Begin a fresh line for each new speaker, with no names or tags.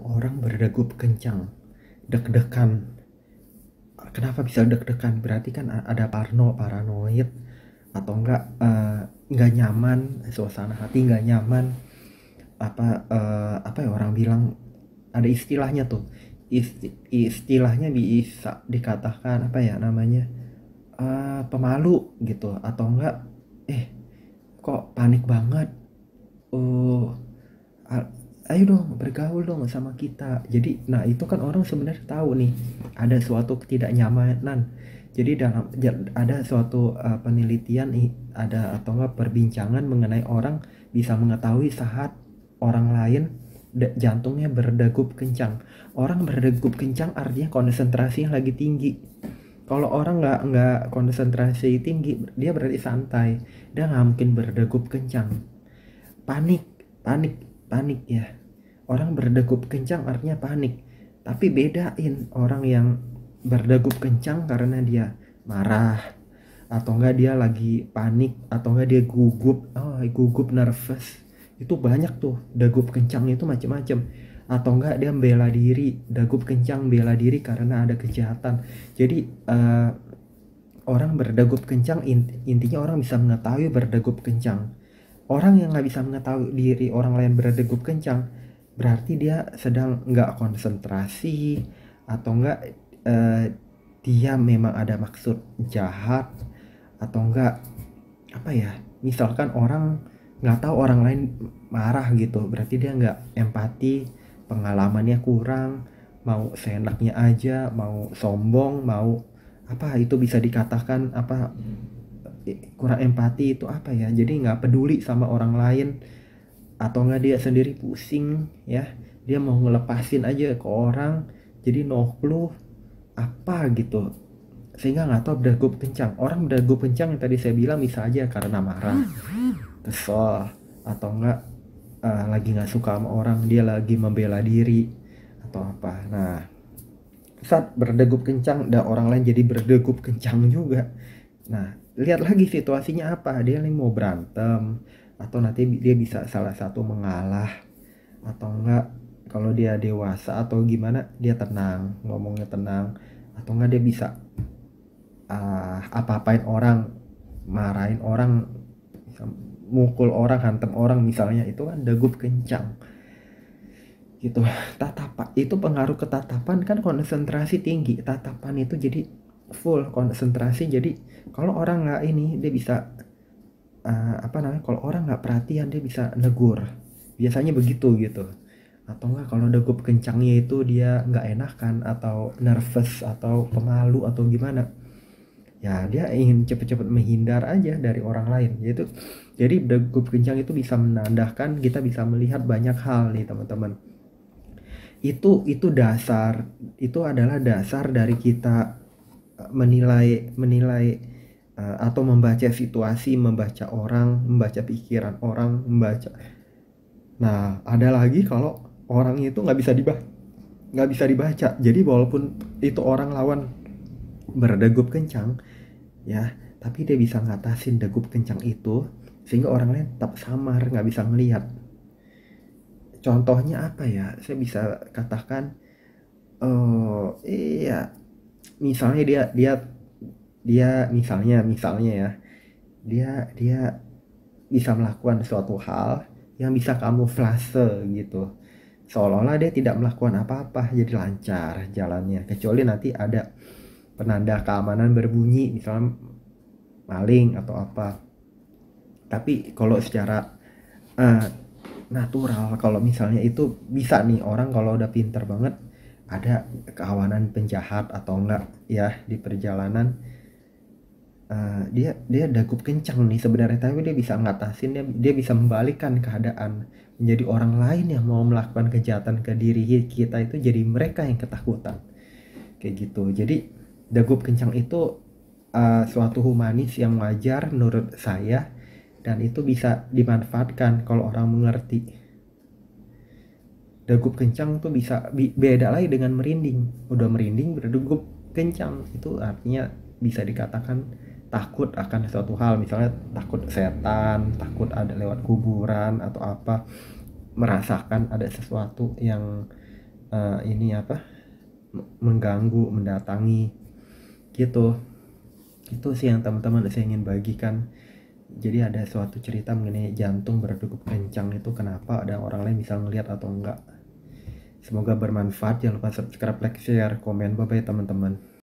Orang berdegup kencang, deg-degan. Kenapa bisa deg-degan? Berarti kan ada paranoid atau enggak nyaman, suasana hati enggak nyaman. Apa ya orang bilang, ada istilahnya tuh. Istilahnya bisa dikatakan apa ya namanya? Pemalu gitu atau enggak kok panik banget. Oh, ayo dong bergaul dong sama kita. Jadi nah itu kan orang sebenarnya tahu nih ada suatu ketidaknyamanan. Jadi ada suatu penelitian ada atau enggak perbincangan mengenai orang bisa mengetahui saat orang lain jantungnya berdegup kencang. Orang berdegup kencang artinya konsentrasi yang lagi tinggi. Kalau orang nggak konsentrasi tinggi, dia berarti santai. Dia nggak mungkin berdegup kencang. Panik, panik, panik ya. Orang berdegup kencang artinya panik. Tapi bedain orang yang berdegup kencang karena dia marah atau enggak dia lagi panik atau enggak dia gugup nervous. Itu banyak tuh degup kencang itu macam-macam. Atau enggak dia bela diri, degup kencang bela diri karena ada kejahatan. Jadi orang berdegup kencang intinya orang bisa mengetahui berdegup kencang. Orang yang nggak bisa mengetahui diri orang lain berdegup kencang berarti dia sedang nggak konsentrasi atau nggak eh, dia memang ada maksud jahat atau enggak apa ya, misalkan orang nggak tahu orang lain marah gitu berarti dia nggak empati, pengalamannya kurang, mau seenaknya aja, mau sombong, mau apa itu bisa dikatakan apa, kurang empati itu apa ya, jadi nggak peduli sama orang lain atau nggak dia sendiri pusing ya, dia mau ngelepasin aja ke orang jadi no clue apa gitu, sehingga nggak tahu berdegup kencang. Orang berdegup kencang yang tadi saya bilang bisa aja karena marah, kesel, atau enggak lagi nggak suka sama orang, dia lagi membela diri atau apa. Nah, saat berdegup kencang dan orang lain jadi berdegup kencang juga. Nah, lihat lagi situasinya apa, dia lagi mau berantem atau nanti dia bisa salah satu mengalah atau enggak, kalau dia dewasa atau gimana dia tenang, ngomongnya tenang, atau enggak dia bisa apa-apain orang, marahin orang, mukul orang, hantem orang misalnya, itu kan degup kencang gitu. Tatapan itu pengaruh ke tatapan kan, konsentrasi tinggi, tatapan itu jadi full konsentrasi. Jadi kalau orang nggak ini dia bisa apa namanya, kalau orang nggak perhatian dia bisa negur, biasanya begitu gitu. Atau enggak kalau degup kencangnya itu dia nggak enakan atau nervous atau pemalu atau gimana, ya dia ingin cepet-cepet menghindar aja dari orang lain gitu. Jadi degup kencang itu bisa menandakan kita bisa melihat banyak hal nih teman-teman. Itu dasar, itu adalah dasar dari kita menilai menilai atau membaca situasi, membaca orang, membaca pikiran orang, membaca. Nah, ada lagi kalau orang itu nggak bisa dibaca. Jadi walaupun itu orang lawan berdegup kencang ya, tapi dia bisa ngatasin degup kencang itu sehingga orang lain tetap samar, nggak bisa ngelihat. Contohnya apa ya, saya bisa katakan, oh iya, misalnya dia misalnya ya, dia bisa melakukan suatu hal yang bisa kamuflase gitu, seolah-olah dia tidak melakukan apa-apa, jadi lancar jalannya, kecuali nanti ada penanda keamanan berbunyi, misalnya maling atau apa. Tapi kalau secara uh, natural, kalau misalnya itu bisa nih orang kalau udah pinter banget, ada kawanan penjahat atau enggak ya di perjalanan, dia dagup kencang nih sebenarnya, tapi dia bisa ngatasin, dia bisa membalikkan keadaan menjadi orang lain yang mau melakukan kejahatan ke diri kita itu jadi mereka yang ketakutan kayak gitu. Jadi dagup kencang itu suatu humanis yang wajar menurut saya, dan itu bisa dimanfaatkan kalau orang mengerti. Dagup kencang tuh bisa beda lagi dengan merinding. Udah merinding berdegup kencang itu artinya bisa dikatakan takut akan suatu hal, misalnya takut setan, takut ada lewat kuburan atau apa, merasakan ada sesuatu yang ini apa, mengganggu, mendatangi gitu. Itu sih yang teman-teman saya ingin bagikan. Jadi ada suatu cerita mengenai jantung berdegup kencang itu kenapa, ada orang lain bisa ngelihat atau enggak. Semoga bermanfaat. Jangan lupa subscribe, like, share, komen. Bye bye teman-teman.